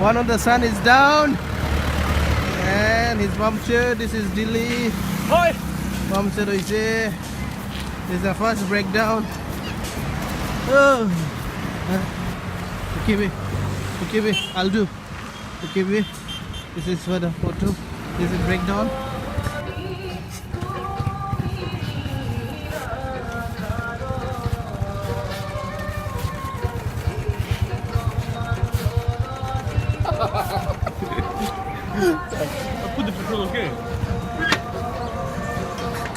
One of the sun is down. And his puncture. This is Delhi. Hi. Puncture is here. This is the first breakdown. Oh. Okay, I'll do. Okay, this is for the photo. This is breakdown. Put the petrol, okay?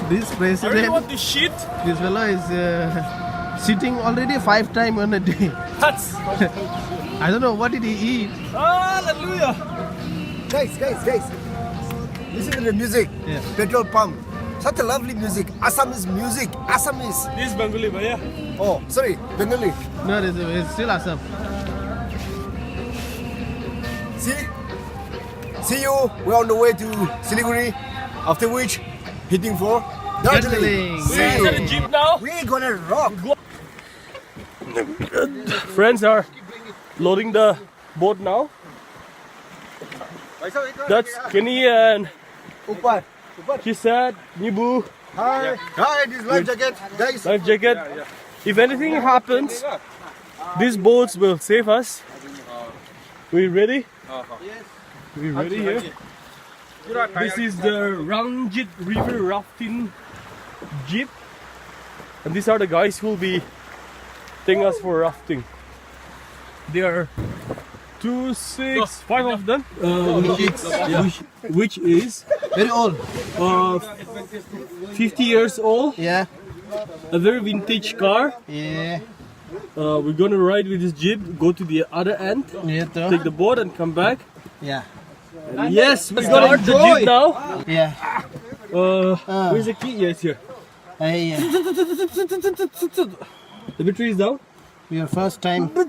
This I president, really want this shit. this fellow is sitting already 5 times on a day. That's. I don't know what did he eat. Hallelujah. Guys. Listen to the music. Yeah. Petrol pump. Such a lovely music. Assamese music. Assamese. This is Bengali, bhaiya. Oh, sorry. Bengali. No, it's still Assam. See you. We're on the way to Siliguri. After which, hitting for Darjeeling. Darjeeling. We're inside the jeep now. We're gonna rock. Friends are loading the boat now. That's Kenny and Upar. she said, Nibu, Hi. Hi, this life jacket. Guys. life jacket. If anything happens, these boats will save us. We ready? We ready here? This is the Rangjit River Rafting Jeep. And these are the guys who will be taking us for rafting. There are 2, 6, 5 of them. Which is Very old. 50 years old. Yeah. A very vintage car. Yeah. We're gonna ride with this jeep, go to the other end, Yeah. take the boat and come back. Yeah. And yes, we're gonna the jeep now. Yeah. Where's the key? Yes, here. Yeah. The battery is down. Your first time. Oh,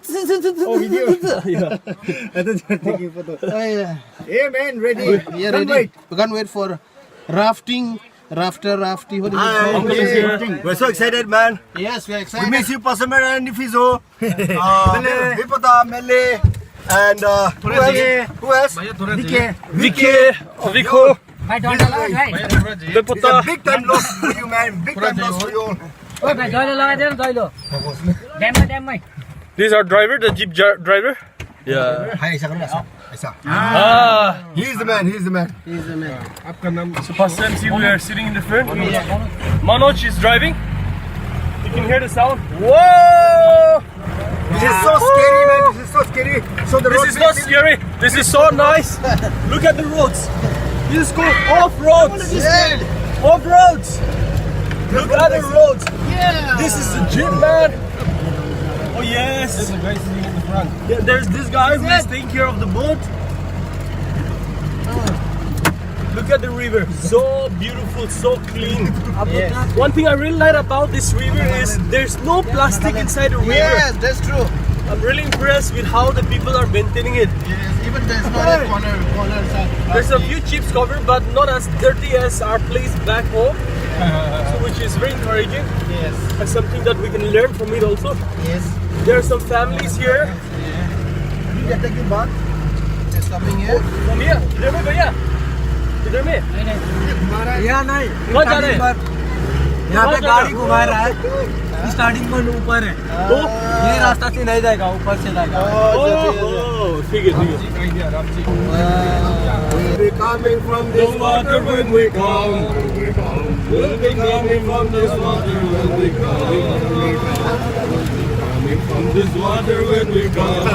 video. Yeah. I thought you were taking photo. Yeah. Hey man, ready. We are Don't ready. wait. We can't wait for rafting. Rafting. What is it Hi. called? Yeah. We're so excited, man. Yes, we are We excited. miss you, Pastor and Fizo. Vipata, Mele, and who else? Vike. Vicky, Vico, It's a Depota. big time loss for you, man. Big time loss for you. This is our driver, the jeep driver. Yeah. Hi, Isa. He's the man. He's the man. So Pastor MC, we are sitting in the front. Manoj is driving. You can hear the sound. Whoa! This is so scary, man. This is so scary. So the This road is not scary. This is so nice. Look at the roads. This is called off roads. Off roads. Look at the roads. Yeah. This is the jeep, man. Oh yes. There's a guy sitting in the front. Yeah, there's this guy who is taking care of the boat. Look at the river. So beautiful, so clean. Yes. One thing I really like about this river is there's no plastic inside the river. Yes, that's true. I'm really impressed with how the people are maintaining it. Yes, even there's not a corners are There's a few chips covered, but not as dirty as our place back home, so which is very encouraging. Yes. And something that we can learn from it also. Yes. There are some families here. They're stopping here. From here. इधर में भैया. इधर में. यहाँ नहीं कहाँ जा रहे हैं? यहाँ पे गाड़ी घुमा रहा है स्टार्टिंग पॉइंट ऊपर है तो ये रास्ता से नहीं जाएगा ऊपर से जाएगा ओह ठीक है ठीक है. We're coming from The water when we come. We'll be coming from this water when we come. Coming from this water when we come.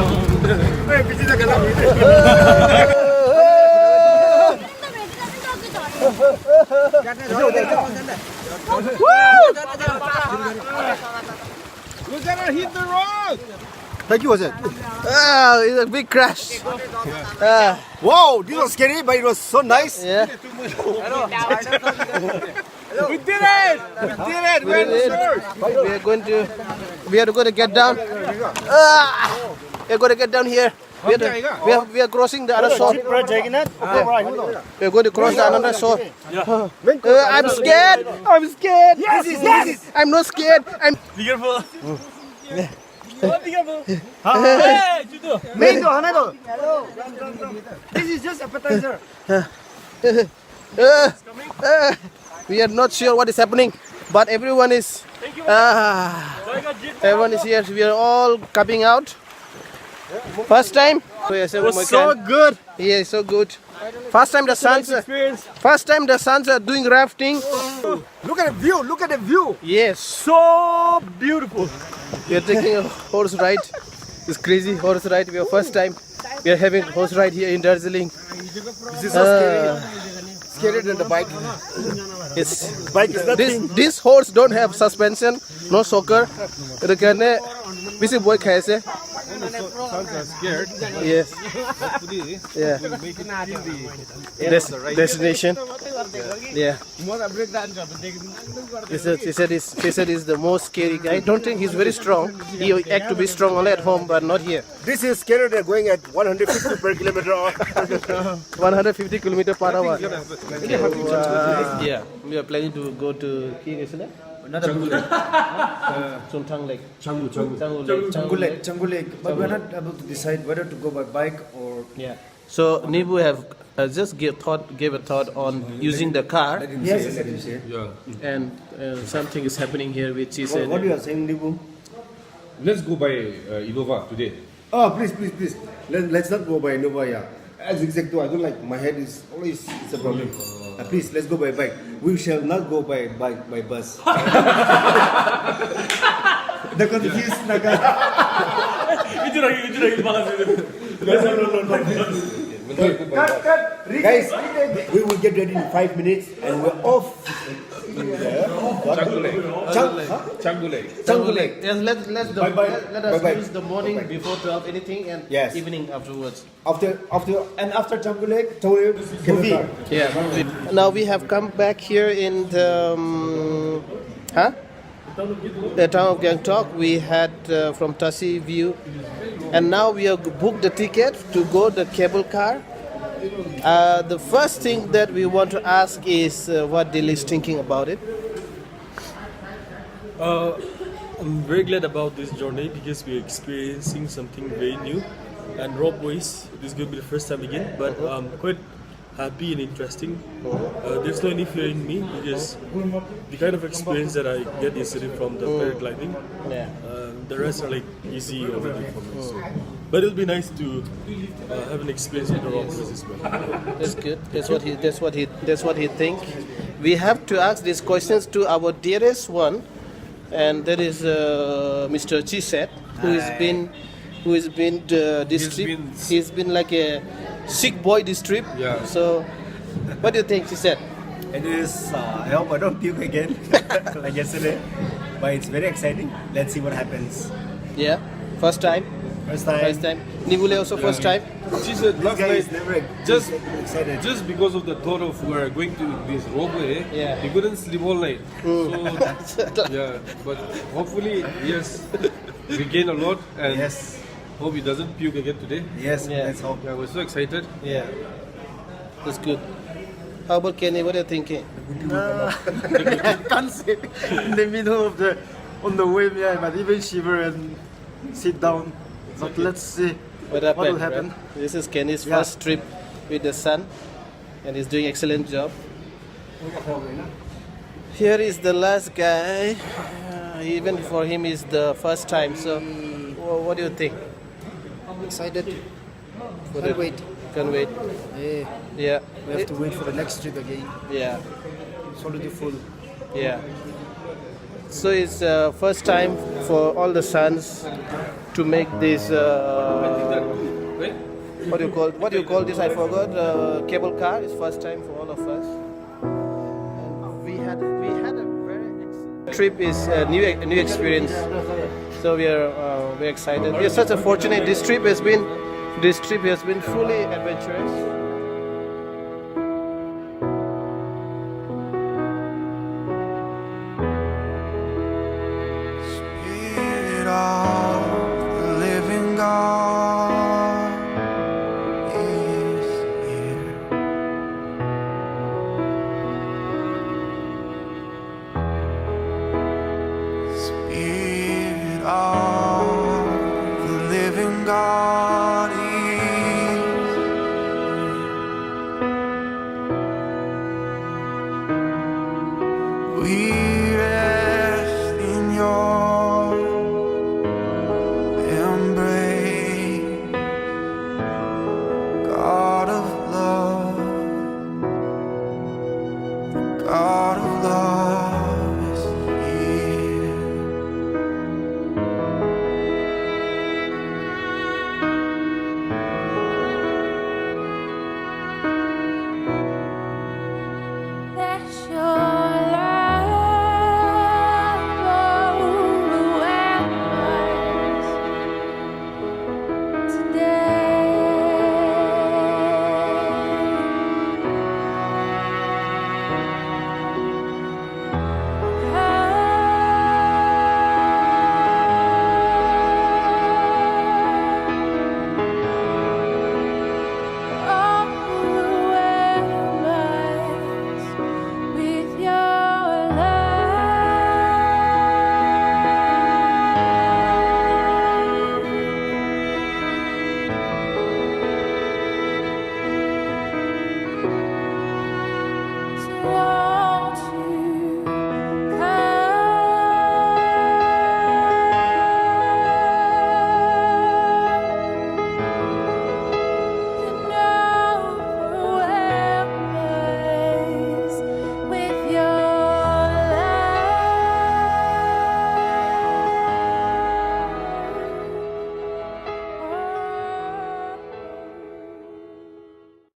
We're gonna hit the road. Thank you, was it? Oh, it's a big crash. Wow, this was scary, but it was so nice. Yeah. We did it! We are going to. We are going to get down. We are going to get down here. We are crossing the other shore. We are going to cross the another shore. I'm scared. I'm scared. Yes. I'm not scared. I'm. Be careful. 메인도 하나 더. This is just appetizer. We are not sure what is happening, but everyone is everyone is here. We are all coming out. First time. It was so good. Yeah, so good. First time the sons. First time the sons are doing rafting. Look at the view. Look at the view. Yes. So beautiful. We are taking a horse ride. It's crazy horse ride. We are first time. We are having horse ride here in Darjeeling. This is so scary. Scarier than the bike. Yes. Bike is nothing. This horse don't have suspension, no shocker. It can busy boy kaise. Sons are scared. Yes. Yeah. We'll make it till the Destination. Yeah. He said he's the most scary guy. I don't think he's very strong. He act to be strong only at home, but not here. This is scarier than going at 150 per kilometer. 150 km per hour. Yeah. We are planning to go to King, isn't it? Chungthang Lake. Changu Lake. But we're not able to decide whether to go by bike or. Yeah. So Nibu have just gave a thought on using the car, Yes. and something is happening here, which is What you are saying, Nibu? Let's go by Innova today. Oh, please. Let's not go by Innova, yeah. As exact I don't like, my head is always it's a problem. Please, let's go by bike. We shall not go by bus. The confused Naga. Guys, we will get ready in 5 minutes and we're off. Changu Lake. Yes, let us use the morning before 12 anything and Yes. evening afterwards. After Changu Lake, movie. Yeah. Now we have come back here in the the town of Gangtok. We had from Tasi view, and now we have booked the ticket to go the cable car. The first thing that we want to ask is what Dilly is thinking about it. I'm very glad about this journey because we're experiencing something very new. And ropeways, this is going to be the first time again, but I'm quite happy and interesting. There's no any fear in me because the kind of experience that I get yesterday from the paragliding, Yeah. the rest are like easy already for me. So. But it'll be nice to have an experience with the ropeways as well. That's good. That's what he think. We have to ask these questions to our dearest one, and that is Mr. Chiset, who has been this trip. He's been like a sick boy this trip. Yeah. So, what do you think, Chiset? It is, I hope I don't puke again like yesterday, but it's very exciting. Let's see what happens. Yeah. First time. First time. Nibule also first time. She said This last guy night, is never just excited. just because of the thought of we're going to this ropeway, Yeah. he couldn't sleep all night. So yeah, but hopefully yes, we gain a lot and Yes, hope he doesn't puke again today. yes, Yeah. let's hope. Yeah, we're so excited. Yeah. That's good. How about Kenny? What are you thinking? Can't sit in the middle of on the wave, yeah, but even shiver and sit down. But let's see What will happen. Right? This is Kenny's Yeah. first trip with the son, and he's doing excellent job. Here is the last guy. Even for him, is the first time. So, what do you think? Excited. For Can't wait. Can't wait. Yeah, Yeah. we have to wait for the next trip again. Yeah. It's already full. Yeah. So it's first time for all the sons to make this. What do you call this? I forgot. Cable car. It's first time for all of us. And we had a very excellent trip. Is a new experience. So we're excited. We are such a fortunate. This trip has been fully adventurous.